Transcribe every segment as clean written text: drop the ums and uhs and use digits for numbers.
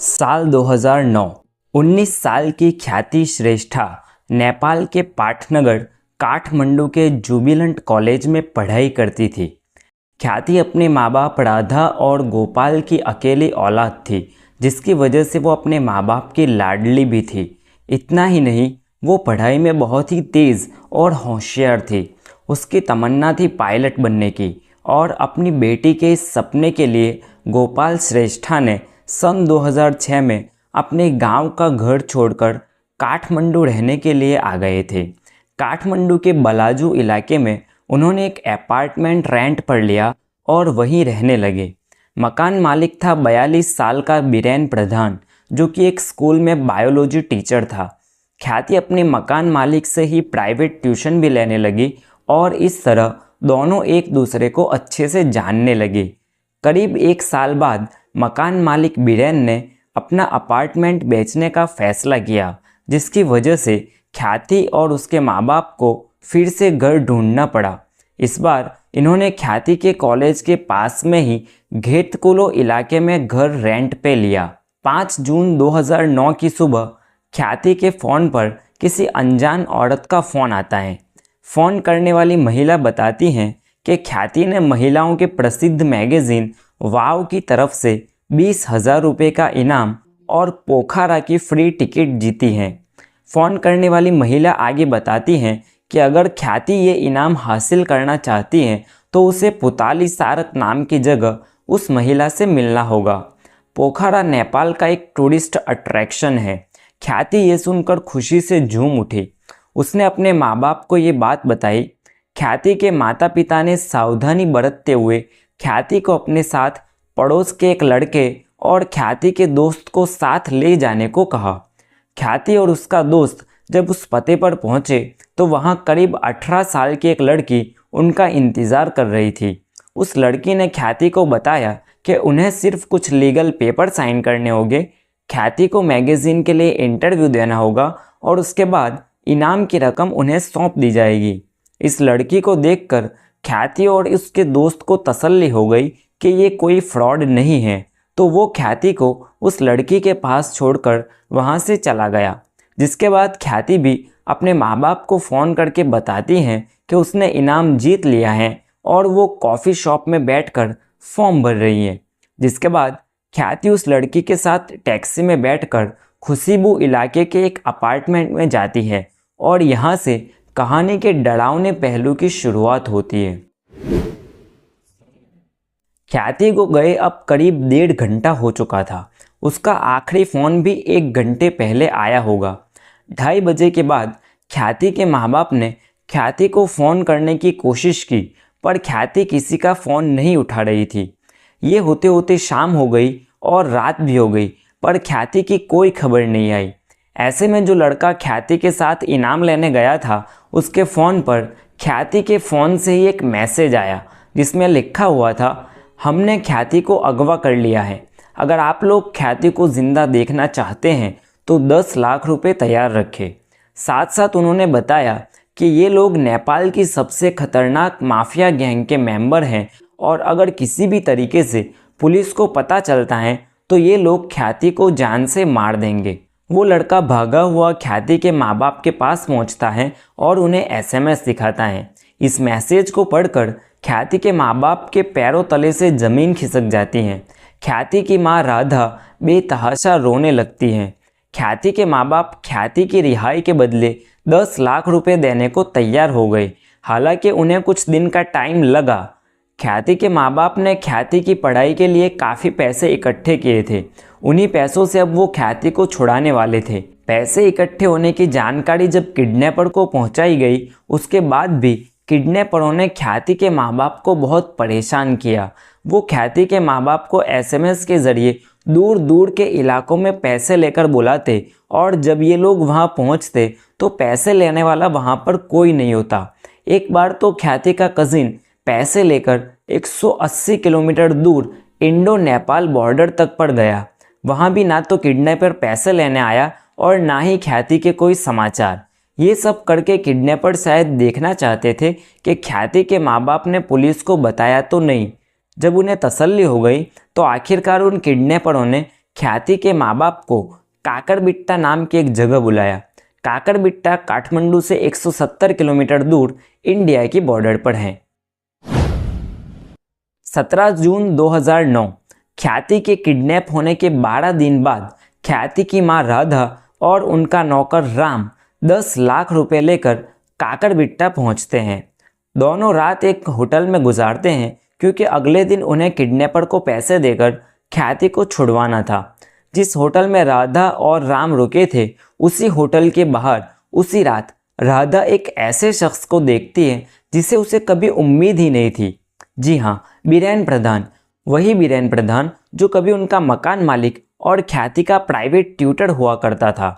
साल 2009। 19 साल की ख्याति श्रेष्ठा नेपाल के पाटनगर काठमांडू के जुबिलेंट कॉलेज में पढ़ाई करती थी। ख्याति अपने माँ बाप राधा और गोपाल की अकेली औलाद थी, जिसकी वजह से वो अपने माँ बाप की लाडली भी थी। इतना ही नहीं, वो पढ़ाई में बहुत ही तेज़ और होशियार थी। उसकी तमन्ना थी पायलट बनने की, और अपनी बेटी के इस सपने के लिए गोपाल श्रेष्ठा ने सन 2006 में अपने गांव का घर छोड़कर काठमांडू रहने के लिए आ गए थे। काठमांडू के बलाजू इलाके में उन्होंने एक अपार्टमेंट रेंट पर लिया और वहीं रहने लगे। मकान मालिक था 42 साल का बीरेन प्रधान, जो कि एक स्कूल में बायोलॉजी टीचर था। ख्याति अपने मकान मालिक से ही प्राइवेट ट्यूशन भी लेने लगी और इस तरह दोनों एक दूसरे को अच्छे से जानने लगे। करीब 1 साल बाद मकान मालिक बीरेन ने अपना अपार्टमेंट बेचने का फैसला किया, जिसकी वजह से ख्याति और उसके माँ बाप को फिर से घर ढूंढना पड़ा। इस बार इन्होंने ख्याति के कॉलेज के पास में ही घेतकुलो इलाके में घर रेंट पे लिया। 5 जून 2009 की सुबह ख्याति के फ़ोन पर किसी अनजान औरत का फ़ोन आता है। फ़ोन करने वाली महिला बताती हैं कि ख्याति ने महिलाओं के प्रसिद्ध मैगज़ीन वाव की तरफ से 20,000 रुपये का इनाम और पोखरा की फ्री टिकट जीती हैं। फ़ोन करने वाली महिला आगे बताती हैं कि अगर ख्याति ये इनाम हासिल करना चाहती हैं तो उसे पुताली सारक नाम की जगह उस महिला से मिलना होगा। पोखरा नेपाल का एक टूरिस्ट अट्रैक्शन है। ख्याति ये सुनकर खुशी से झूम उठी। उसने अपने माँ बाप को ये बात बताई। ख्याति के माता पिता ने सावधानी बरतते हुए ख्याति को अपने साथ पड़ोस के एक लड़के और ख्याति के दोस्त को साथ ले जाने को कहा। ख्याति और उसका दोस्त जब उस पते पर पहुंचे तो वहां करीब 18 साल की एक लड़की उनका इंतज़ार कर रही थी। उस लड़की ने ख्याति को बताया कि उन्हें सिर्फ कुछ लीगल पेपर साइन करने होंगे, ख्याति को मैगज़ीन के लिए इंटरव्यू देना होगा और उसके बाद इनाम की रकम उन्हें सौंप दी जाएगी। इस लड़की को देखकर ख्याति और उसके दोस्त को तसल्ली हो गई कि ये कोई फ्रॉड नहीं है, तो वो ख्याति को उस लड़की के पास छोड़कर वहाँ से चला गया। जिसके बाद ख्याति भी अपने माँ बाप को फ़ोन करके बताती हैं कि उसने इनाम जीत लिया है और वो कॉफ़ी शॉप में बैठकर फॉर्म भर रही है। जिसके बाद ख्याति उस लड़की के साथ टैक्सी में बैठकर खुशीबू इलाके के एक अपार्टमेंट में जाती है और यहाँ से कहानी के डरावने पहलू की शुरुआत होती है। ख्याति को गए अब करीब 1.5 घंटा हो चुका था। उसका आखिरी फ़ोन भी 1 घंटे पहले आया होगा। 2:30 बजे के बाद ख्याति के माँ बाप ने ख्याति को फ़ोन करने की कोशिश की, पर ख्याति किसी का फ़ोन नहीं उठा रही थी। ये होते होते शाम हो गई और रात भी हो गई, पर ख्याति की कोई खबर नहीं आई। ऐसे में जो लड़का ख्याति के साथ इनाम लेने गया था, उसके फ़ोन पर ख्याति के फ़ोन से ही एक मैसेज आया, जिसमें लिखा हुआ था, हमने ख्याति को अगवा कर लिया है। अगर आप लोग ख्याति को ज़िंदा देखना चाहते हैं तो 10 लाख रुपए तैयार रखें। साथ साथ उन्होंने बताया कि ये लोग नेपाल की सबसे खतरनाक माफिया गैंग के मेंबर हैं और अगर किसी भी तरीके से पुलिस को पता चलता है तो ये लोग ख्याति को जान से मार देंगे। वो लड़का भागा हुआ ख्याति के माँ बाप के पास पहुंचता है और उन्हें SMS दिखाता है। इस मैसेज को पढ़कर ख्याति के माँ बाप के पैरों तले से ज़मीन खिसक जाती है। ख्याति की माँ राधा बेतहाशा रोने लगती है। ख्याति के माँ बाप ख्याति की रिहाई के बदले 10 लाख रुपए देने को तैयार हो गए। हालांकि उन्हें कुछ दिन का टाइम लगा। ख्याति के माँ बाप ने ख्याति की पढ़ाई के लिए काफ़ी पैसे इकट्ठे किए थे। उन्हीं पैसों से अब वो ख्याति को छुड़ाने वाले थे। पैसे इकट्ठे होने की जानकारी जब किडनैपर को पहुंचाई गई, उसके बाद भी किडनैपरों ने ख्याति के माँ बाप को बहुत परेशान किया। वो ख्याति के माँ बाप को SMS के ज़रिए दूर दूर के इलाकों में पैसे लेकर बुलाते और जब ये लोग वहाँ पहुँचते तो पैसे लेने वाला वहाँ पर कोई नहीं होता। एक बार तो ख्याति का कज़िन पैसे लेकर 180 किलोमीटर दूर इंडो नेपाल बॉर्डर तक पड़ गया। वहाँ भी ना तो किडनैपर पैसे लेने आया और ना ही ख्याति के कोई समाचार। ये सब करके किडनैपर शायद देखना चाहते थे कि ख्याति के माँ बाप ने पुलिस को बताया तो नहीं। जब उन्हें तसल्ली हो गई तो आखिरकार उन किडनैपरों ने ख्याति के माँ बाप को काकरबिट्टा नाम की एक जगह बुलाया। काकरबिट्टा काठमांडू से 170 किलोमीटर दूर इंडिया की बॉर्डर पर है। 17 जून 2009 ख्याति के किडनैप होने के 12 दिन बाद ख्याति की मां राधा और उनका नौकर राम 10 लाख रुपए लेकर काकरबिट्टा पहुंचते हैं। दोनों रात एक होटल में गुजारते हैं क्योंकि अगले दिन उन्हें किडनैपर को पैसे देकर ख्याति को छुड़वाना था। जिस होटल में राधा और राम रुके थे उसी होटल के बाहर उसी रात राधा एक ऐसे शख्स को देखती है जिसे उसे कभी उम्मीद ही नहीं थी। जी हाँ, बीरेन प्रधान, वही बीरेन प्रधान जो कभी उनका मकान मालिक और ख्याति का प्राइवेट ट्यूटर हुआ करता था।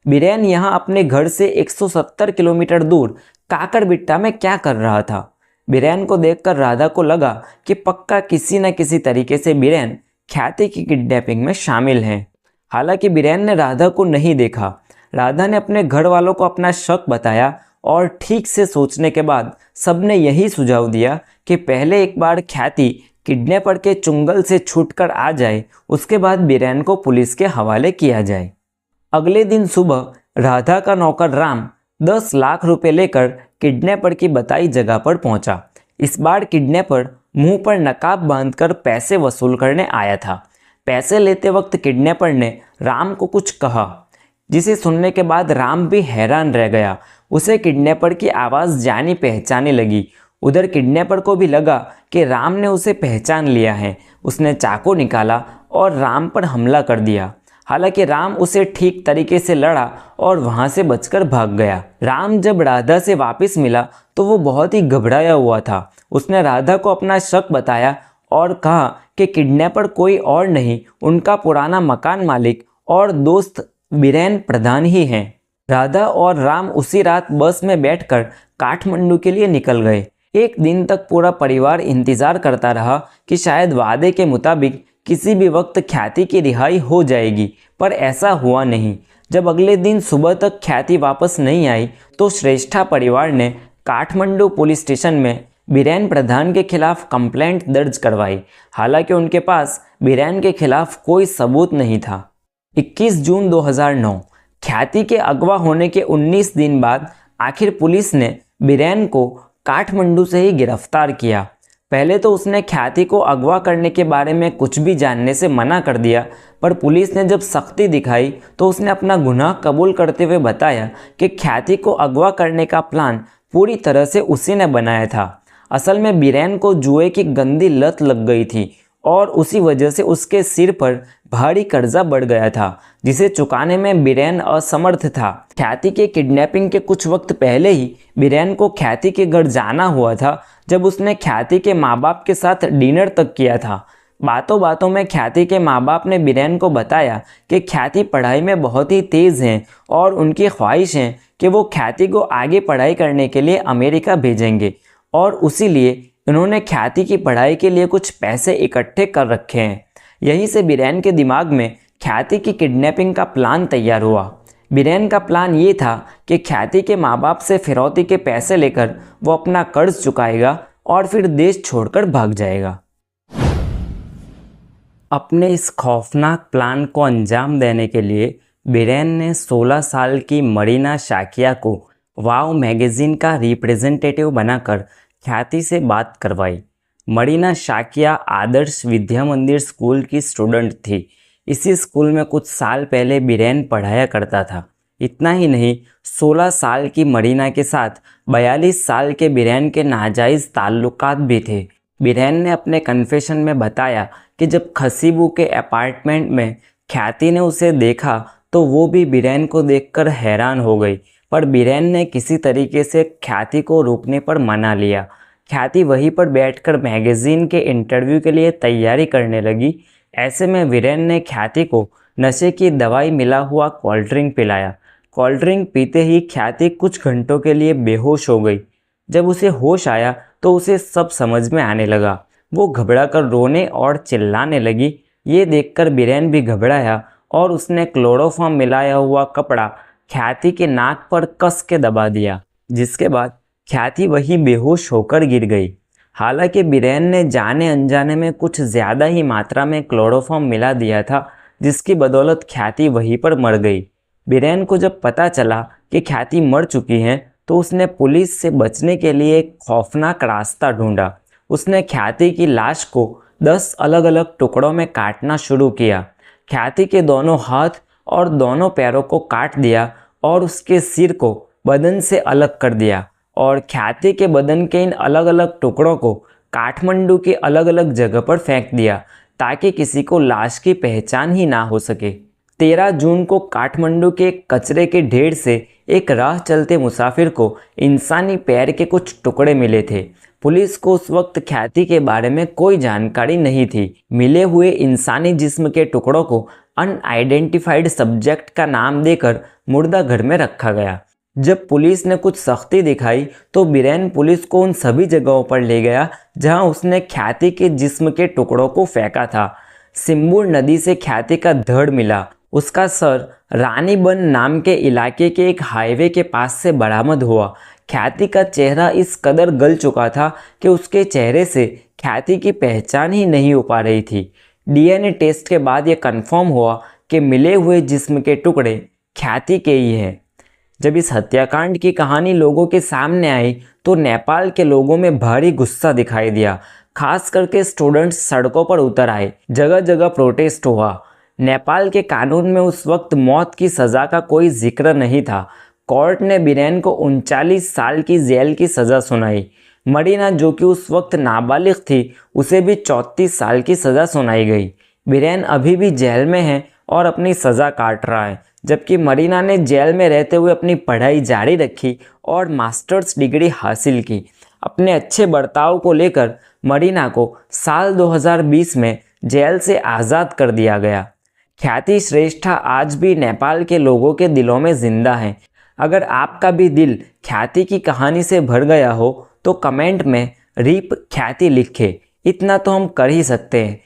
बीरेन यहाँ अपने घर से 170 किलोमीटर दूर काकरबिट्टा में क्या कर रहा था? बीरेन को देखकर राधा को लगा कि पक्का किसी न किसी तरीके से बीरेन ख्याति की किडनैपिंग में शामिल हैं। हालांकि बीरेन ने राधा को नहीं देखा। राधा ने अपने घर वालों को अपना शक बताया और ठीक से सोचने के बाद सबने यही सुझाव दिया कि पहले एक बार ख्याति किडनैपर के चुंगल से छूटकर आ जाए, उसके बाद बीरेन को पुलिस के हवाले किया जाए। अगले दिन सुबह राधा का नौकर राम 10 लाख रुपए लेकर किडनैपर की बताई जगह पर पहुंचा। इस बार किडनैपर मुंह पर नकाब बांधकर पैसे वसूल करने आया था। पैसे लेते वक्त किडनैपर ने राम को कुछ कहा, जिसे सुनने के बाद राम भी हैरान रह गया। उसे किडनैपर की आवाज़ जानी पहचानी लगी। उधर किडनैपर को भी लगा कि राम ने उसे पहचान लिया है। उसने चाकू निकाला और राम पर हमला कर दिया। हालांकि राम उसे ठीक तरीके से लड़ा और वहां से बचकर भाग गया। राम जब राधा से वापस मिला तो वो बहुत ही घबराया हुआ था। उसने राधा को अपना शक बताया और कहा कि किडनैपर कोई और नहीं, उनका पुराना मकान मालिक और दोस्त बीरेन प्रधान ही हैं। राधा और राम उसी रात बस में बैठकर काठमांडू के लिए निकल गए। एक दिन तक पूरा परिवार इंतजार करता रहा कि शायद वादे के मुताबिक किसी भी वक्त ख्याति की रिहाई हो जाएगी, पर ऐसा हुआ नहीं। जब अगले दिन सुबह तक ख्याति वापस नहीं आई तो श्रेष्ठा परिवार ने काठमांडू पुलिस स्टेशन में बीरेन प्रधान के खिलाफ कंप्लेंट दर्ज करवाई। हालांकि उनके पास बीरेन के खिलाफ कोई सबूत नहीं था। 21 जून 2009 ख्याति के अगवा होने के 19 दिन बाद आखिर पुलिस ने बीरेन को काठमांडू से ही गिरफ्तार किया। पहले तो उसने ख्याति को अगवा करने के बारे में कुछ भी जानने से मना कर दिया, पर पुलिस ने जब सख्ती दिखाई तो उसने अपना गुनाह कबूल करते हुए बताया कि ख्याति को अगवा करने का प्लान पूरी तरह से उसी ने बनाया था। असल में बीरेन को जुए की गंदी लत लग गई थी और उसी वजह से उसके सिर पर भारी कर्जा बढ़ गया था, जिसे चुकाने में बीरेन असमर्थ था। ख्याति के किडनैपिंग के कुछ वक्त पहले ही बीरेन को ख्याति के घर जाना हुआ था, जब उसने ख्याति के माँ बाप के साथ डिनर तक किया था। बातों बातों में ख्याति के माँ बाप ने बीरेन को बताया कि ख्याति पढ़ाई में बहुत ही तेज़ हैं और उनकी ख्वाहिश है कि वो ख्याति को आगे पढ़ाई करने के लिए अमेरिका भेजेंगे, और उसी लिए उन्होंने ख्याति की पढ़ाई के लिए कुछ पैसे इकट्ठे कर रखे हैं। यहीं से बीरेन के दिमाग में ख्याति की किडनैपिंग का प्लान तैयार हुआ। बीरेन का प्लान ये था कि ख्याति के माँ बाप से फिरौती के पैसे लेकर वो अपना कर्ज चुकाएगा और फिर देश छोड़कर भाग जाएगा। अपने इस खौफनाक प्लान को अंजाम देने के लिए बीरेन ने 16 साल की मरीना शाकिया को वाव मैगजीन का रिप्रेजेंटेटिव बनाकर ख्याति से बात करवाई। मरीना शाकिया आदर्श विद्या मंदिर स्कूल की स्टूडेंट थी। इसी स्कूल में कुछ साल पहले बीरेन पढ़ाया करता था। इतना ही नहीं, 16 साल की मरीना के साथ 42 साल के बीरेन के नाजायज़ ताल्लुकात भी थे। बीरेन ने अपने कन्फेशन में बताया कि जब खसीबू के अपार्टमेंट में ख्याति ने उसे देखा तो वो भी बीरेन को देखकर हैरान हो गई, पर बीरेन ने किसी तरीके से ख्याति को रोकने पर मना लिया। ख्याति वहीं पर बैठकर मैगज़ीन के इंटरव्यू के लिए तैयारी करने लगी। ऐसे में बीरेन ने ख्याति को नशे की दवाई मिला हुआ कोल्ड ड्रिंक पिलाया। कोल्ड ड्रिंक पीते ही ख्याति कुछ घंटों के लिए बेहोश हो गई। जब उसे होश आया तो उसे सब समझ में आने लगा। वो घबराकर रोने और चिल्लाने लगी। ये देखकर बीरेन भी घबराया और उसने क्लोरोफॉर्म मिलाया हुआ कपड़ा ख्याति के नाक पर कस के दबा दिया, जिसके बाद ख्याति वही बेहोश होकर गिर गई। हालांकि बीरेन ने जाने अनजाने में कुछ ज़्यादा ही मात्रा में क्लोरोफॉर्म मिला दिया था, जिसकी बदौलत ख्याति वहीं पर मर गई। बीरेन को जब पता चला कि ख्याति मर चुकी है तो उसने पुलिस से बचने के लिए एक खौफनाक रास्ता ढूंढा। उसने ख्याति की लाश को 10 अलग अलग टुकड़ों में काटना शुरू किया। ख्याति के दोनों हाथ और दोनों पैरों को काट दिया और उसके सिर को बदन से अलग कर दिया और ख्याति के बदन के इन अलग अलग टुकड़ों को काठमांडू के अलग अलग जगह पर फेंक दिया ताकि किसी को लाश की पहचान ही ना हो सके। 13 जून को काठमांडू के कचरे के ढेर से एक राह चलते मुसाफिर को इंसानी पैर के कुछ टुकड़े मिले थे। पुलिस को उस वक्त ख्याति के बारे में कोई जानकारी नहीं थी। मिले हुए इंसानी जिस्म के टुकड़ों को अनआइडेंटिफाइड सब्जेक्ट का नाम देकर मुर्दा घर में रखा गया। जब पुलिस ने कुछ सख्ती दिखाई तो बीरेन पुलिस को उन सभी जगहों पर ले गया जहां उसने ख्याति के जिस्म के टुकड़ों को फेंका था। सिम्बुर नदी से ख्याति का धड़ मिला। उसका सर रानीबन नाम के इलाके के एक हाईवे के पास से बरामद हुआ। ख्याति का चेहरा इस कदर गल चुका था कि उसके चेहरे से ख्याति की पहचान ही नहीं हो पा रही थी। डीएनए टेस्ट के बाद यह कन्फर्म हुआ कि मिले हुए जिस्म के टुकड़े ख्याति के ही हैं। जब इस हत्याकांड की कहानी लोगों के सामने आई तो नेपाल के लोगों में भारी गुस्सा दिखाई दिया। खास करके स्टूडेंट्स सड़कों पर उतर आए। जगह जगह प्रोटेस्ट हुआ। नेपाल के कानून में उस वक्त मौत की सज़ा का कोई जिक्र नहीं था। कोर्ट ने बीरेन को 39 साल की जेल की सज़ा सुनाई। मरीना, जो कि उस वक्त नाबालिग थी, उसे भी 34 साल की सज़ा सुनाई गई। बीरेन अभी भी जेल में है और अपनी सज़ा काट रहा है, जबकि मरीना ने जेल में रहते हुए अपनी पढ़ाई जारी रखी और मास्टर्स डिग्री हासिल की। अपने अच्छे बर्ताव को लेकर मरीना को साल 2020 में जेल से आज़ाद कर दिया गया। ख्याति श्रेष्ठा आज भी नेपाल के लोगों के दिलों में जिंदा है। अगर आपका भी दिल ख्याति की कहानी से भर गया हो तो कमेंट में रीप ख्याति लिखे। इतना तो हम कर ही सकते हैं।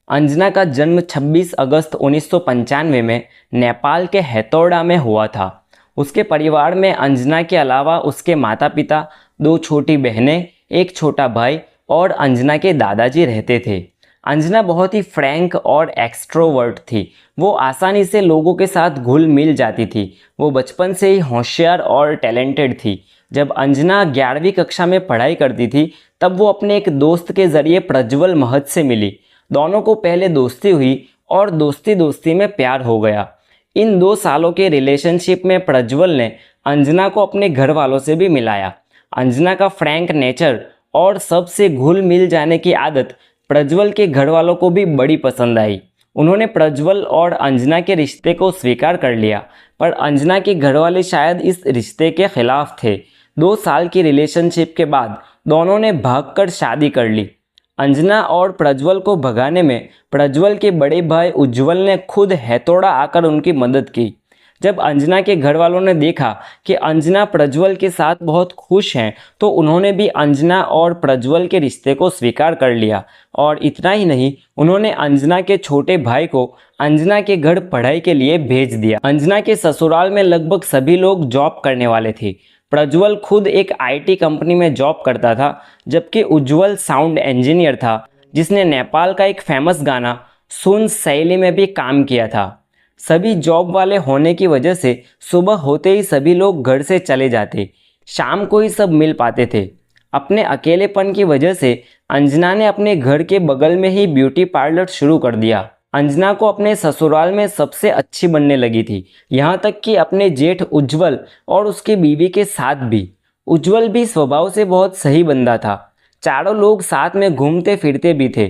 अंजना का जन्म 26 अगस्त 1995 में नेपाल के हेतौड़ा में हुआ था। उसके परिवार में अंजना के अलावा उसके माता पिता, 2 छोटी बहनें, 1 छोटा भाई और अंजना के दादाजी रहते थे। अंजना बहुत ही फ्रैंक और एक्सट्रोवर्ट थी। वो आसानी से लोगों के साथ घुल मिल जाती थी। वो बचपन से ही होशियार और टैलेंटेड थी। जब अंजना 11वीं कक्षा में पढ़ाई करती थी तब वो अपने एक दोस्त के ज़रिए प्रज्वल महत से मिली। दोनों को पहले दोस्ती हुई और दोस्ती दोस्ती में प्यार हो गया। इन 2 सालों के रिलेशनशिप में प्रज्वल ने अंजना को अपने घर वालों से भी मिलाया। अंजना का फ्रैंक नेचर और सबसे घुल मिल जाने की आदत प्रज्वल के घर वालों को भी बड़ी पसंद आई। उन्होंने प्रज्वल और अंजना के रिश्ते को स्वीकार कर लिया, पर अंजना के घर वाले शायद इस रिश्ते के खिलाफ थे। 2 साल की रिलेशनशिप के बाद दोनों ने भागकर शादी कर ली। अंजना और प्रज्वल को भगाने में प्रज्वल के बड़े भाई उज्जवल ने खुद हेतौड़ा आकर उनकी मदद की। जब अंजना के घर वालों ने देखा कि अंजना प्रज्वल के साथ बहुत खुश हैं तो उन्होंने भी अंजना और प्रज्वल के रिश्ते को स्वीकार कर लिया। और इतना ही नहीं, उन्होंने अंजना के छोटे भाई को अंजना के घर पढ़ाई के लिए भेज दिया। अंजना के ससुराल में लगभग सभी लोग जॉब करने वाले थे। प्रज्वल खुद एक आईटी कंपनी में जॉब करता था, जबकि उज्जवल साउंड इंजीनियर था, जिसने नेपाल का एक फेमस गाना सुन शैली में भी काम किया था। सभी जॉब वाले होने की वजह से सुबह होते ही सभी लोग घर से चले जाते, शाम को ही सब मिल पाते थे। अपने अकेलेपन की वजह से अंजना ने अपने घर के बगल में ही ब्यूटी पार्लर शुरू कर दिया। अंजना को अपने ससुराल में सबसे अच्छी बनने लगी थी, यहाँ तक कि अपने जेठ उज्जवल और उसकी बीवी के साथ भी। उज्जवल भी स्वभाव से बहुत सही बंदा था। चारों लोग साथ में घूमते फिरते भी थे।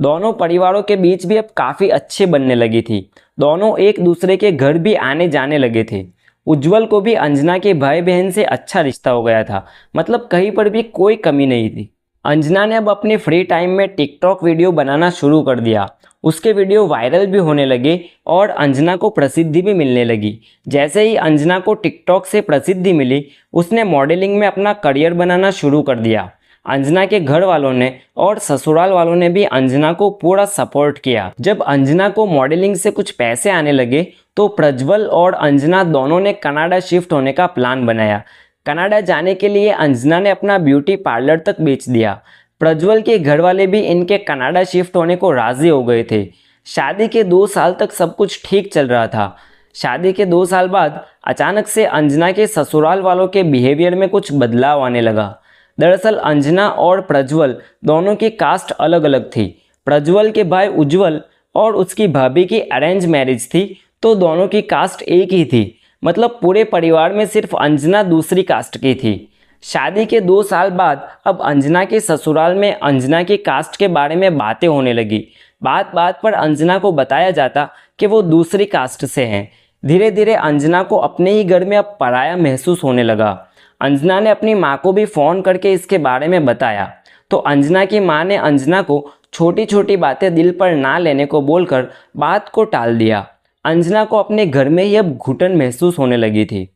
दोनों परिवारों के बीच भी अब काफ़ी अच्छे बनने लगी थी। दोनों एक दूसरे के घर भी आने जाने लगे थे। उज्जवल को भी अंजना के भाई बहन से अच्छा रिश्ता हो गया था, मतलब कहीं पर भी कोई कमी नहीं थी। अंजना ने अब अपने फ्री टाइम में टिकटॉक वीडियो बनाना शुरू कर दिया। उसके वीडियो वायरल भी होने लगे और अंजना को प्रसिद्धि भी मिलने लगी। जैसे ही अंजना को टिकटॉक से प्रसिद्धि मिली, उसने मॉडलिंग में अपना करियर बनाना शुरू कर दिया। अंजना के घर वालों ने और ससुराल वालों ने भी अंजना को पूरा सपोर्ट किया। जब अंजना को मॉडलिंग से कुछ पैसे आने लगे तो प्रज्वल और अंजना दोनों ने कनाडा शिफ्ट होने का प्लान बनाया। कनाडा जाने के लिए अंजना ने अपना ब्यूटी पार्लर तक बेच दिया। प्रज्वल के घर वाले भी इनके कनाडा शिफ्ट होने को राजी हो गए थे। शादी के 2 साल तक सब कुछ ठीक चल रहा था। शादी के 2 साल बाद अचानक से अंजना के ससुराल वालों के बिहेवियर में कुछ बदलाव आने लगा। दरअसल अंजना और प्रज्वल दोनों की कास्ट अलग अलग थी। प्रज्वल के भाई उज्जवल और उसकी भाभी की अरेंज मैरिज थी, तो दोनों की कास्ट एक ही थी। मतलब पूरे परिवार में सिर्फ अंजना दूसरी कास्ट की थी। शादी के 2 साल बाद अब अंजना के ससुराल में अंजना की कास्ट के बारे में बातें होने लगी। बात बात पर अंजना को बताया जाता कि वो दूसरी कास्ट से हैं। धीरे धीरे अंजना को अपने ही घर में अब पराया महसूस होने लगा। अंजना ने अपनी माँ को भी फ़ोन करके इसके बारे में बताया, तो अंजना की माँ ने अंजना को छोटी छोटी बातें दिल पर ना लेने को बोलकर बात को टाल दिया। अंजना को अपने घर में ही अब घुटन महसूस होने लगी थी।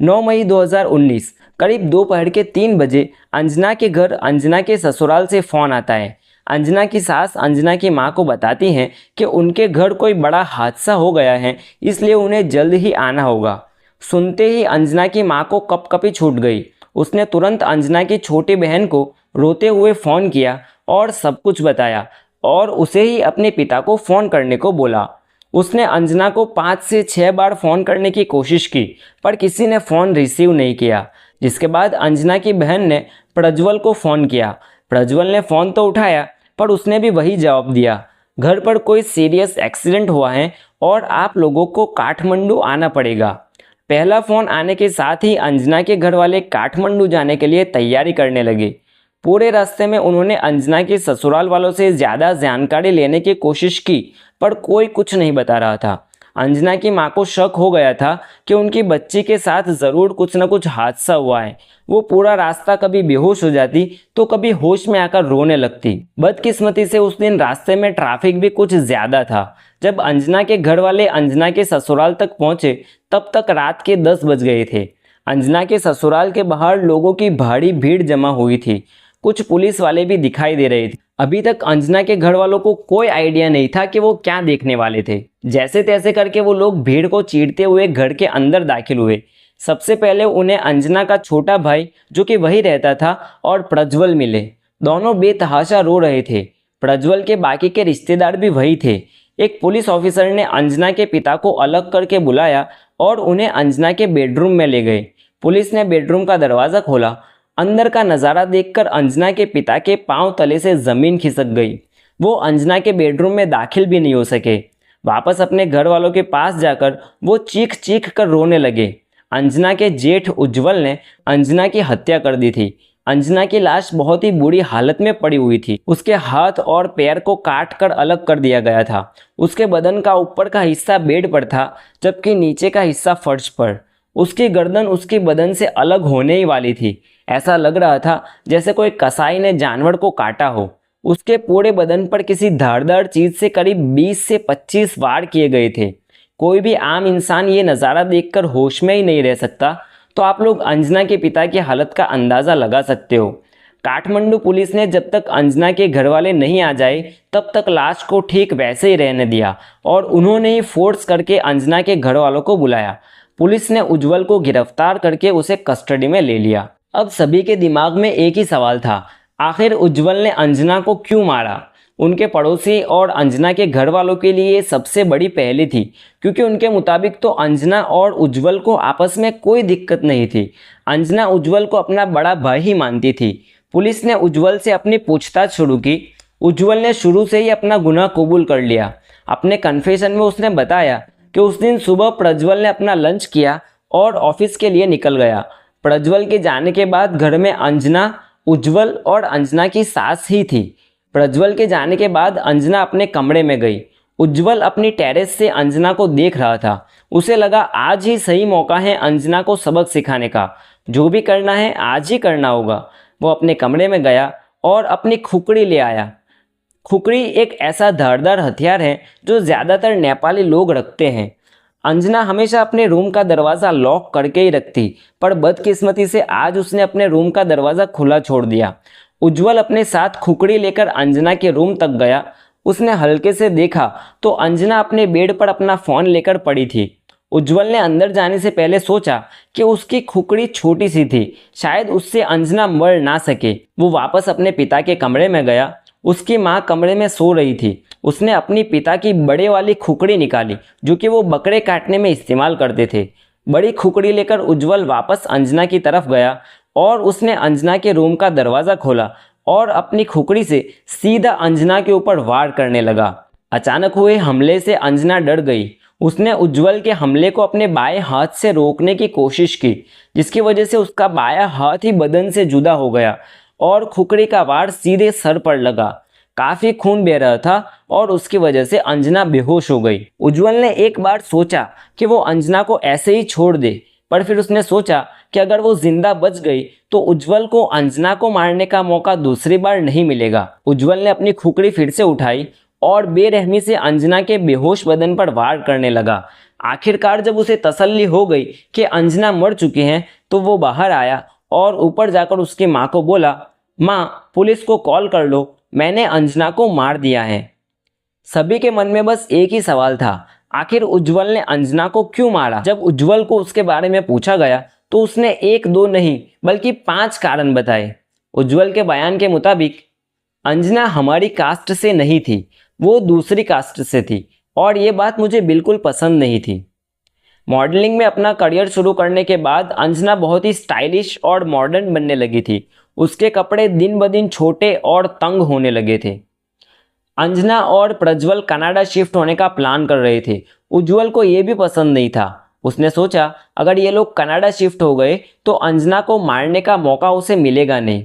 9 मई 2019 करीब दोपहर के 3 बजे अंजना के घर अंजना के ससुराल से फ़ोन आता है। अंजना की सास अंजना की मां को बताती हैं कि उनके घर कोई बड़ा हादसा हो गया है, इसलिए उन्हें जल्द ही आना होगा। सुनते ही अंजना की मां को कपकपी छूट गई। उसने तुरंत अंजना की छोटी बहन को रोते हुए फ़ोन किया और सब कुछ बताया और उसे ही अपने पिता को फ़ोन करने को बोला। उसने अंजना को 5 से 6 बार फ़ोन करने की कोशिश की, पर किसी ने फ़ोन रिसीव नहीं किया। जिसके बाद अंजना की बहन ने प्रज्वल को फ़ोन किया। प्रज्वल ने फ़ोन तो उठाया, पर उसने भी वही जवाब दिया, घर पर कोई सीरियस एक्सीडेंट हुआ है और आप लोगों को काठमांडू आना पड़ेगा। पहला फ़ोन आने के साथ ही अंजना के घर वाले काठमांडू जाने के लिए तैयारी करने लगे। पूरे रास्ते में उन्होंने अंजना के ससुराल वालों से ज़्यादा जानकारी लेने की कोशिश की, पर कोई कुछ नहीं बता रहा था। अंजना की मां को शक हो गया था कि उनकी बच्ची के साथ ज़रूर कुछ न कुछ हादसा हुआ है। वो पूरा रास्ता कभी बेहोश हो जाती तो कभी होश में आकर रोने लगती। बदकिस्मती से उस दिन रास्ते में ट्रैफिक भी कुछ ज़्यादा था। जब अंजना के घर वाले अंजना के ससुराल तक पहुंचे तब तक रात के 10 बज गए थे। अंजना के ससुराल के बाहर लोगों की भारी भीड़ जमा हुई थी। कुछ पुलिस वाले भी दिखाई दे रहे थे। अभी तक अंजना के घर वालों को कोई आइडिया नहीं था कि वो क्या देखने वाले थे। जैसे तैसे करके वो लोग भीड़ को चीरते हुए घर के अंदर दाखिल हुए। सबसे पहले उन्हें अंजना का छोटा भाई जो कि वही रहता था और प्रज्वल मिले। दोनों बेतहाशा रो रहे थे। प्रज्वल के बाकी के रिश्तेदार भी वही थे। एक पुलिस ऑफिसर ने अंजना के पिता को अलग करके बुलाया और उन्हें अंजना के बेडरूम में ले गए। पुलिस ने बेडरूम का दरवाज़ा खोला। अंदर का नज़ारा देखकर अंजना के पिता के पांव तले से ज़मीन खिसक गई। वो अंजना के बेडरूम में दाखिल भी नहीं हो सके। वापस अपने घर वालों के पास जाकर वो चीख चीख कर रोने लगे। अंजना के जेठ उज्जवल ने अंजना की हत्या कर दी थी। अंजना की लाश बहुत ही बुरी हालत में पड़ी हुई थी। उसके हाथ और पैर को काट कर अलग कर दिया गया था। उसके बदन का ऊपर का हिस्सा बेड पर था, जबकि नीचे का हिस्सा फर्श पर। उसकी गर्दन उसके बदन से अलग होने ही वाली थी। ऐसा लग रहा था जैसे कोई कसाई ने जानवर को काटा हो। उसके पूरे बदन पर किसी धारदार चीज से करीब 20 से 25 वार किए गए थे। कोई भी आम इंसान ये नज़ारा देखकर होश में ही नहीं रह सकता, तो आप लोग अंजना के पिता की हालत का अंदाज़ा लगा सकते हो। काठमांडू पुलिस ने जब तक अंजना के घर वाले नहीं आ जाए तब तक लाश को ठीक वैसे ही रहने दिया और उन्होंने ही फोर्स करके अंजना के घर वालों को बुलाया। पुलिस ने उज्जवल को गिरफ्तार करके उसे कस्टडी में ले लिया। अब सभी के दिमाग में एक ही सवाल था, आखिर उज्जवल ने अंजना को क्यों मारा? उनके पड़ोसी और अंजना के घर वालों के लिए ये सबसे बड़ी पहेली थी, क्योंकि उनके मुताबिक तो अंजना और उज्जवल को आपस में कोई दिक्कत नहीं थी। अंजना उज्जवल को अपना बड़ा भाई ही मानती थी। पुलिस ने उज्जवल से अपनी पूछताछ शुरू की। उज्जवल ने शुरू से ही अपना गुनाह कबूल कर लिया। अपने कन्फेशन में उसने बताया कि उस दिन सुबह प्रज्वल ने अपना लंच किया और ऑफिस के लिए निकल गया। प्रज्वल के जाने के बाद घर में अंजना, उज्जवल और अंजना की सास ही थी। प्रज्वल के जाने के बाद अंजना अपने कमरे में गई। उज्जवल अपनी टेरेस से अंजना को देख रहा था। उसे लगा आज ही सही मौका है अंजना को सबक सिखाने का। जो भी करना है आज ही करना होगा। वो अपने कमरे में गया और अपनी खुकड़ी ले आया। खुकड़ी एक ऐसा धारदार हथियार है जो ज़्यादातर नेपाली लोग रखते हैं। अंजना हमेशा अपने रूम का दरवाज़ा लॉक करके ही रखती, पर बदकिस्मती से आज उसने अपने रूम का दरवाज़ा खुला छोड़ दिया। उज्जवल अपने साथ खुकड़ी लेकर अंजना के रूम तक गया। उसने हल्के से देखा तो अंजना अपने बेड पर अपना फ़ोन लेकर पड़ी थी। उज्जवल ने अंदर जाने से पहले सोचा कि उसकी खुकड़ी छोटी सी थी, शायद उससे अंजना मर ना सके। वो वापस अपने पिता के कमरे में गया। उसकी माँ कमरे में सो रही थी। उसने अपनी पिता की बड़े वाली खुकड़ी निकाली जो कि वो बकरे काटने में इस्तेमाल करते थे। बड़ी खुकड़ी लेकर उज्जवल वापस अंजना की तरफ गया और उसने अंजना के रूम का दरवाज़ा खोला और अपनी खुकड़ी से सीधा अंजना के ऊपर वार करने लगा। अचानक हुए हमले से अंजना डर गई। उसने उज्जवल के हमले को अपने बाएं हाथ से रोकने की कोशिश की, जिसकी वजह से उसका बायां हाथ ही बदन से जुदा हो गया और खुकड़ी का वार सीधे सर पर लगा। काफी खून बह रहा था और उसकी वजह से अंजना बेहोश हो गई। उज्जवल ने एक बार सोचा कि वो अंजना को ऐसे ही छोड़ दे, पर फिर उसने सोचा कि अगर वो जिंदा बच गई तो उज्जवल को अंजना को मारने का मौका दूसरी बार नहीं मिलेगा। उज्जवल ने अपनी खुकड़ी फिर से उठाई और बेरहमी से अंजना के बेहोश बदन पर वार करने लगा। आखिरकार जब उसे तसल्ली हो गई कि अंजना मर चुकी हैं, तो वो बाहर आया और ऊपर जाकर उसकी माँ को बोला, माँ, पुलिस को कॉल कर लो, मैंने अंजना को मार दिया है। सभी के मन में बस एक ही सवाल था, आखिर उज्जवल ने अंजना को क्यों मारा? जब उज्जवल को उसके बारे में पूछा गया तो उसने 1-2 नहीं बल्कि 5 कारण बताए। उज्जवल के बयान के मुताबिक अंजना हमारी कास्ट से नहीं थी, वो दूसरी कास्ट से थी और ये बात मुझे बिल्कुल पसंद नहीं थी। मॉडलिंग में अपना करियर शुरू करने के बाद अंजना बहुत ही स्टाइलिश और मॉडर्न बनने लगी थी। उसके कपड़े दिन ब दिन छोटे और तंग होने लगे थे। अंजना और प्रज्वल कनाडा शिफ्ट होने का प्लान कर रहे थे। उज्जवल को ये भी पसंद नहीं था। उसने सोचा अगर ये लोग कनाडा शिफ्ट हो गए तो अंजना को मारने का मौका उसे मिलेगा नहीं।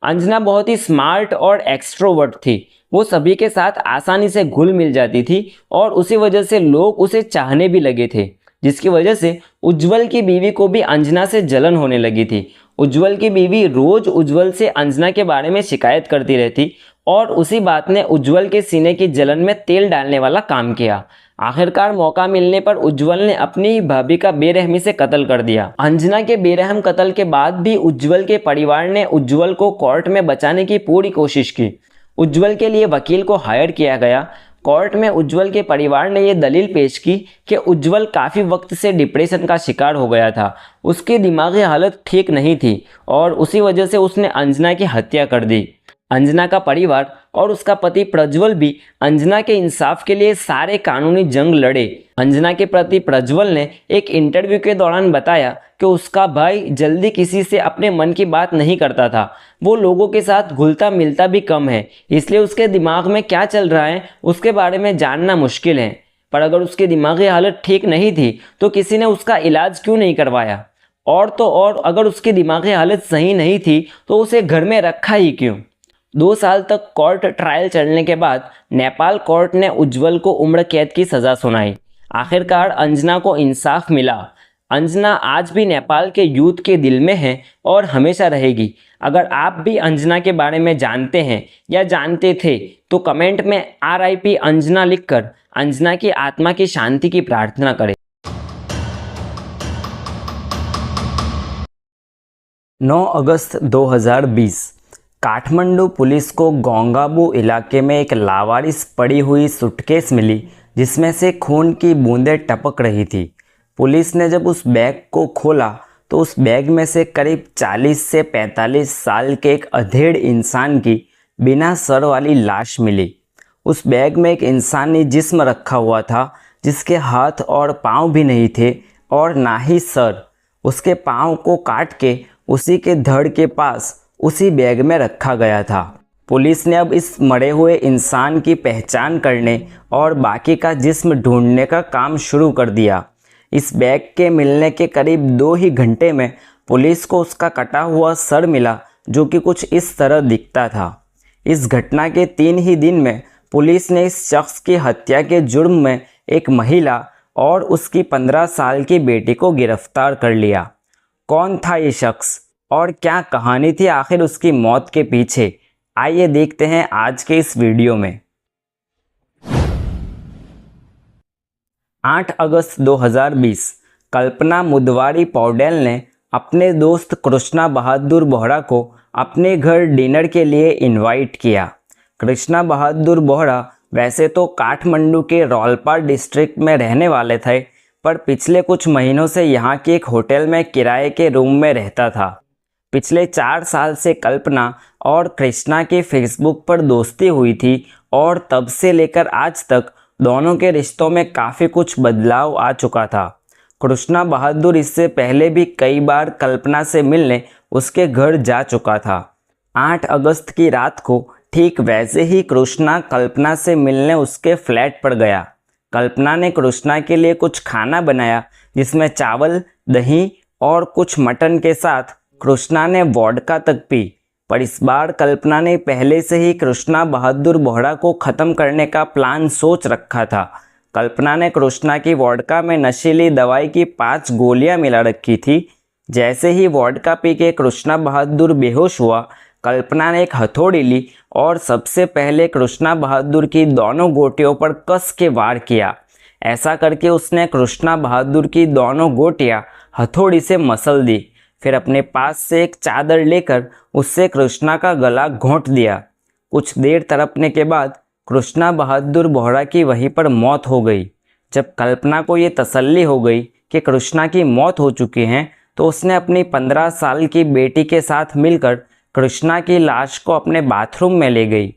अंजना बहुत ही स्मार्ट और एक्सट्रोवर्ट थी। वो सभी के साथ आसानी से घुल मिल जाती थी और उसी वजह से लोग उसे चाहने भी लगे थे, जिसकी वजह से उज्जवल की बीवी को भी अंजना से जलन होने लगी थी। उज्जवल की बीवी रोज उज्जवल से अंजना के बारे में शिकायत करती रहती और उसी बात ने उज्जवल के सीने की जलन में तेल डालने वाला काम किया। आखिरकार मौका मिलने पर उज्जवल ने अपनी ही भाभी का बेरहमी से कत्ल कर दिया। अंजना के बेरहम कत्ल के बाद भी उज्जवल के परिवार ने उज्जवल को कोर्ट में बचाने की पूरी कोशिश की। उज्जवल के लिए वकील को हायर किया गया। कोर्ट में उज्जवल के परिवार ने यह दलील पेश की कि उज्जवल काफ़ी वक्त से डिप्रेशन का शिकार हो गया था, उसकी दिमागी हालत ठीक नहीं थी और उसी वजह से उसने अंजना की हत्या कर दी। अंजना का परिवार और उसका पति प्रज्वल भी अंजना के इंसाफ के लिए सारे कानूनी जंग लड़े। अंजना के प्रति प्रज्वल ने एक इंटरव्यू के दौरान बताया कि उसका भाई जल्दी किसी से अपने मन की बात नहीं करता था। वो लोगों के साथ घुलता मिलता भी कम है, इसलिए उसके दिमाग में क्या चल रहा है उसके बारे में जानना मुश्किल है। पर अगर उसकी दिमागी हालत ठीक नहीं थी तो किसी ने उसका इलाज क्यों नहीं करवाया? और तो और अगर उसकी दिमागी हालत सही नहीं थी तो उसे घर में रखा ही क्यों? 2 साल तक कोर्ट ट्रायल चलने के बाद नेपाल कोर्ट ने उज्जवल को उम्र कैद की सज़ा सुनाई। आखिरकार अंजना को इंसाफ मिला। अंजना आज भी नेपाल के यूथ के दिल में है और हमेशा रहेगी। अगर आप भी अंजना के बारे में जानते हैं या जानते थे तो कमेंट में RIP अंजना लिखकर अंजना की आत्मा की शांति की प्रार्थना करें। 9 अगस्त 2020 काठमांडू पुलिस को गोंगाबू इलाके में एक लावारिस पड़ी हुई सूटकेस मिली जिसमें से खून की बूंदें टपक रही थी। पुलिस ने जब उस बैग को खोला तो उस बैग में से करीब 40 से 45 साल के एक अधेड़ इंसान की बिना सर वाली लाश मिली। उस बैग में एक इंसानी जिस्म रखा हुआ था जिसके हाथ और पाँव भी नहीं थे और ना ही सर। उसके पाँव को काट के उसी के धड़ के पास उसी बैग में रखा गया था। पुलिस ने अब इस मरे हुए इंसान की पहचान करने और बाकी का जिस्म ढूंढने का काम शुरू कर दिया। इस बैग के मिलने के करीब 2 ही घंटे में पुलिस को उसका कटा हुआ सर मिला जो कि कुछ इस तरह दिखता था। इस घटना के 3 ही दिन में पुलिस ने इस शख्स की हत्या के जुर्म में एक महिला और उसकी 15 साल की बेटी को गिरफ्तार कर लिया। कौन था ये शख्स और क्या कहानी थी आखिर उसकी मौत के पीछे? आइए देखते हैं आज के इस वीडियो में। 8 अगस्त 2020 कल्पना मुदवारी पौडेल ने अपने दोस्त कृष्णा बहादुर बोहरा को अपने घर डिनर के लिए इनवाइट किया। कृष्णा बहादुर बोहरा वैसे तो काठमांडू के रोलपाड़ डिस्ट्रिक्ट में रहने वाले थे, पर पिछले कुछ महीनों से यहाँ के एक होटल में किराए के रूम में रहता था। पिछले 4 साल से कल्पना और कृष्णा की फेसबुक पर दोस्ती हुई थी और तब से लेकर आज तक दोनों के रिश्तों में काफ़ी कुछ बदलाव आ चुका था। कृष्णा बहादुर इससे पहले भी कई बार कल्पना से मिलने उसके घर जा चुका था। 8 अगस्त की रात को ठीक वैसे ही कृष्णा कल्पना से मिलने उसके फ्लैट पर गया। कल्पना ने कृष्णा के लिए कुछ खाना बनाया जिसमें चावल, दही और कुछ मटन के साथ कृष्णा ने वोडका तक पी। पर इस बार कल्पना ने पहले से ही कृष्णा बहादुर बोहरा को ख़त्म करने का प्लान सोच रखा था। कल्पना ने कृष्णा की वोडका में नशीली दवाई की 5 गोलियां मिला रखी थी। जैसे ही वोडका पी के कृष्णा बहादुर बेहोश हुआ, कल्पना ने एक हथौड़ी ली और सबसे पहले कृष्णा बहादुर की दोनों गोटियों पर कस के वार किया। ऐसा करके उसने कृष्णा बहादुर की दोनों गोटियां हथौड़ी से मसल दी। फिर अपने पास से एक चादर लेकर उससे कृष्णा का गला घोंट दिया। कुछ देर तड़पने के बाद कृष्णा बहादुर बोहरा की वहीं पर मौत हो गई। जब कल्पना को ये तसल्ली हो गई कि कृष्णा की मौत हो चुकी है, तो उसने अपनी 15 साल की बेटी के साथ मिलकर कृष्णा की लाश को अपने बाथरूम में ले गई।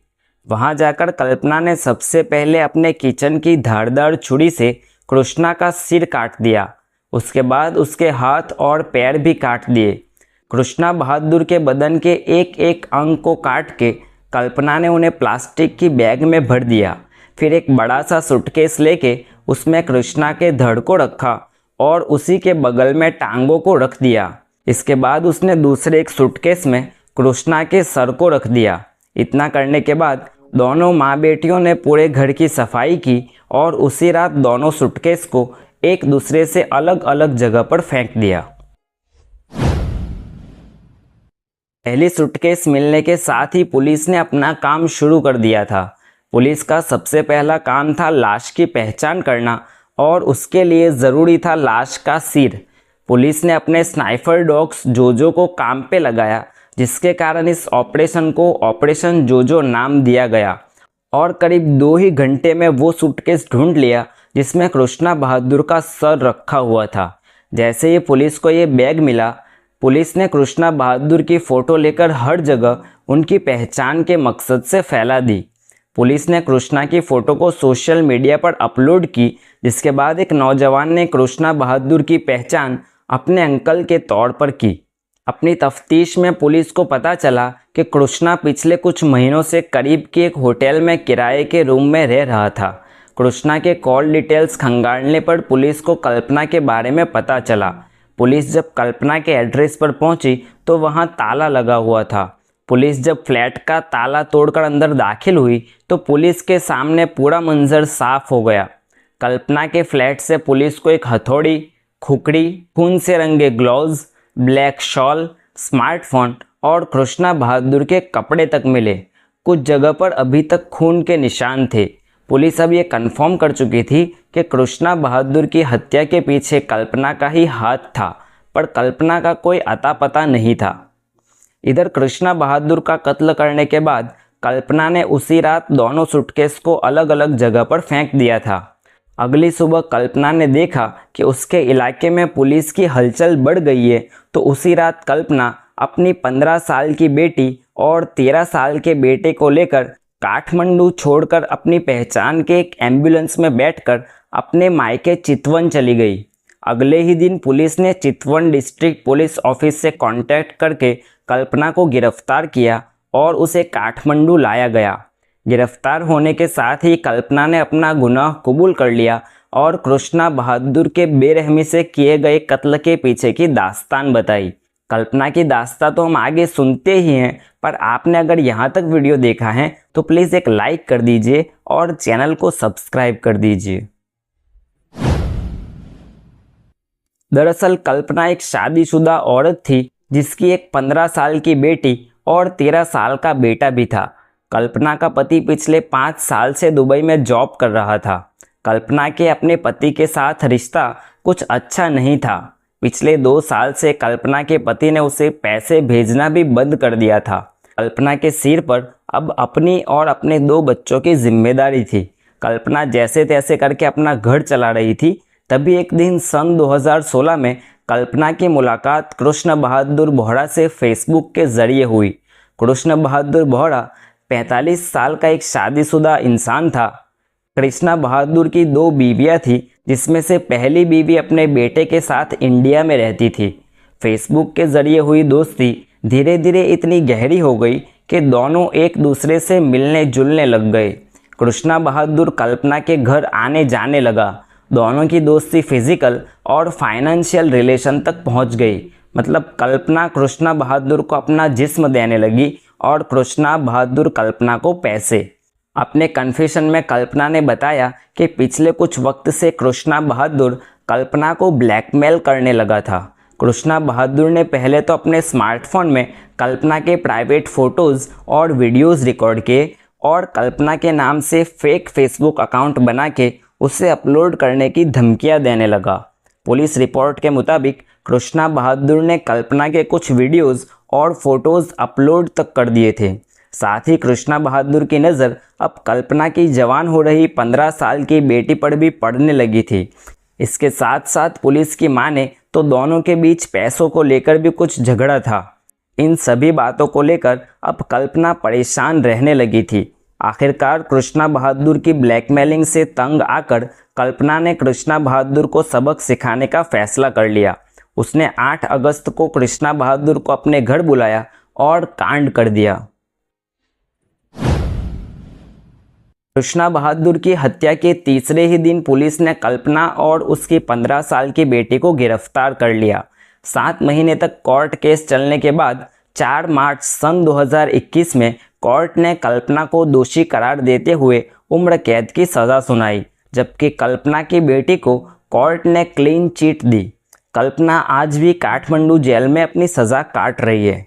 वहां जाकर कल्पना ने सबसे पहले अपने किचन की धारदार छुरी से कृष्णा का सिर काट दिया। उसके बाद उसके हाथ और पैर भी काट दिए। कृष्णा बहादुर के बदन के एक एक अंग को काट के कल्पना ने उन्हें प्लास्टिक की बैग में भर दिया। फिर एक बड़ा सा सूटकेस लेके उसमें कृष्णा के धड़ को रखा और उसी के बगल में टांगों को रख दिया। इसके बाद उसने दूसरे एक सूटकेस में कृष्णा के सर को रख दिया। इतना करने के बाद दोनों माँ बेटियों ने पूरे घर की सफाई की और उसी रात दोनों सूटकेस को एक दूसरे से अलग अलग जगह पर फेंक दिया। पहली सूटकेस मिलने के साथ ही पुलिस ने अपना काम शुरू कर दिया था। पुलिस का सबसे पहला काम था लाश की पहचान करना और उसके लिए ज़रूरी था लाश का सिर। पुलिस ने अपने स्नाइपर डॉग्स जोजो को काम पे लगाया, जिसके कारण इस ऑपरेशन को ऑपरेशन जोजो नाम दिया गया। और करीब 2 ही घंटे में वो सूटकेस ढूंढ लिया जिसमें कृष्णा बहादुर का सर रखा हुआ था। जैसे ही पुलिस को ये बैग मिला, पुलिस ने कृष्णा बहादुर की फ़ोटो लेकर हर जगह उनकी पहचान के मकसद से फैला दी। पुलिस ने कृष्णा की फ़ोटो को सोशल मीडिया पर अपलोड की, जिसके बाद एक नौजवान ने कृष्णा बहादुर की पहचान अपने अंकल के तौर पर की। अपनी तफ्तीश में पुलिस को पता चला कि कृष्णा पिछले कुछ महीनों से करीब के एक होटल में किराए के रूम में रह रहा था। कृष्णा के कॉल डिटेल्स खंगालने पर पुलिस को कल्पना के बारे में पता चला। पुलिस जब कल्पना के एड्रेस पर पहुंची तो वहां ताला लगा हुआ था। पुलिस जब फ्लैट का ताला तोड़कर अंदर दाखिल हुई तो पुलिस के सामने पूरा मंजर साफ हो गया। कल्पना के फ्लैट से पुलिस को एक हथौड़ी, खुकड़ी, खून से रंगे ग्लव्स, ब्लैक शॉल, स्मार्टफोन और कृष्णा बहादुर के कपड़े तक मिले। कुछ जगह पर अभी तक खून के निशान थे। पुलिस अब ये कंफर्म कर चुकी थी कि कृष्णा बहादुर की हत्या के पीछे कल्पना का ही हाथ था, पर कल्पना का कोई अता पता नहीं था। इधर कृष्णा बहादुर का कत्ल करने के बाद कल्पना ने उसी रात दोनों सूटकेस को अलग अलग जगह पर फेंक दिया था। अगली सुबह कल्पना ने देखा कि उसके इलाके में पुलिस की हलचल बढ़ गई है, तो उसी रात कल्पना अपनी 15 साल की बेटी और 13 साल के बेटे को लेकर काठमांडू छोड़कर अपनी पहचान के एक एम्बुलेंस में बैठकर अपने मायके चितवन चली गई। अगले ही दिन पुलिस ने चितवन डिस्ट्रिक्ट पुलिस ऑफिस से कांटेक्ट करके कल्पना को गिरफ्तार किया और उसे काठमांडू लाया गया। गिरफ्तार होने के साथ ही कल्पना ने अपना गुनाह कबूल कर लिया और कृष्णा बहादुर के बेरहमी से किए गए कत्ल के पीछे की दास्तान बताई। कल्पना की दास्तान तो हम आगे सुनते ही हैं, पर आपने अगर यहाँ तक वीडियो देखा है तो प्लीज़ एक लाइक कर दीजिए और चैनल को सब्सक्राइब कर दीजिए। दरअसल कल्पना एक शादीशुदा औरत थी जिसकी एक 15 साल की बेटी और 13 साल का बेटा भी था। कल्पना का पति पिछले 5 साल से दुबई में जॉब कर रहा था। कल्पना के अपने पति के साथ रिश्ता कुछ अच्छा नहीं था। पिछले 2 साल से कल्पना के पति ने उसे पैसे भेजना भी बंद कर दिया था। कल्पना के सिर पर अब अपनी और अपने 2 बच्चों की जिम्मेदारी थी। कल्पना जैसे तैसे करके अपना घर चला रही थी, तभी एक दिन सन 2016 में कल्पना की मुलाकात कृष्ण बहादुर बोहरा से फेसबुक के जरिए हुई। कृष्ण बहादुर बोहरा 45 साल का एक शादीशुदा इंसान था। कृष्णा बहादुर की 2 बीवियां थी, जिसमें से पहली बीवी अपने बेटे के साथ इंडिया में रहती थी। फेसबुक के जरिए हुई दोस्ती धीरे धीरे इतनी गहरी हो गई कि दोनों एक दूसरे से मिलने जुलने लग गए। कृष्णा बहादुर कल्पना के घर आने जाने लगा। दोनों की दोस्ती फिजिकल और फाइनेंशियल रिलेशन तक पहुंच गई। मतलब कल्पना कृष्णा बहादुर को अपना जिस्म देने लगी और कृष्णा बहादुर कल्पना को पैसे। अपने कन्फेशन में कल्पना ने बताया कि पिछले कुछ वक्त से कृष्णा बहादुर कल्पना को ब्लैकमेल करने लगा था। कृष्णा बहादुर ने पहले तो अपने स्मार्टफोन में कल्पना के प्राइवेट फ़ोटोज़ और वीडियोज़ रिकॉर्ड किए और कल्पना के नाम से फेक फेसबुक अकाउंट बना के उसे अपलोड करने की धमकियां देने लगा। पुलिस रिपोर्ट के मुताबिक कृष्णा बहादुर ने कल्पना के कुछ वीडियोज़ और फोटोज़ अपलोड तक कर दिए थे। साथ ही कृष्णा बहादुर की नज़र अब कल्पना की जवान हो रही 15 साल की बेटी पर भी पड़ने लगी थी। इसके साथ साथ पुलिस की माने तो दोनों के बीच पैसों को लेकर भी कुछ झगड़ा था। इन सभी बातों को लेकर अब कल्पना परेशान रहने लगी थी। आखिरकार कृष्णा बहादुर की ब्लैकमेलिंग से तंग आकर कल्पना ने कृष्णा बहादुर को सबक सिखाने का फैसला कर लिया। उसने 8 अगस्त को कृष्णा बहादुर को अपने घर बुलाया और कांड कर दिया। कृष्णा बहादुर की हत्या के तीसरे ही दिन पुलिस ने कल्पना और उसकी 15 साल की बेटी को गिरफ्तार कर लिया। 7 महीने तक कोर्ट केस चलने के बाद 4 मार्च सन 2021 में कोर्ट ने कल्पना को दोषी करार देते हुए उम्र कैद की सज़ा सुनाई, जबकि कल्पना की बेटी को कोर्ट ने क्लीन चिट दी। कल्पना आज भी काठमांडू जेल में अपनी सज़ा काट रही है।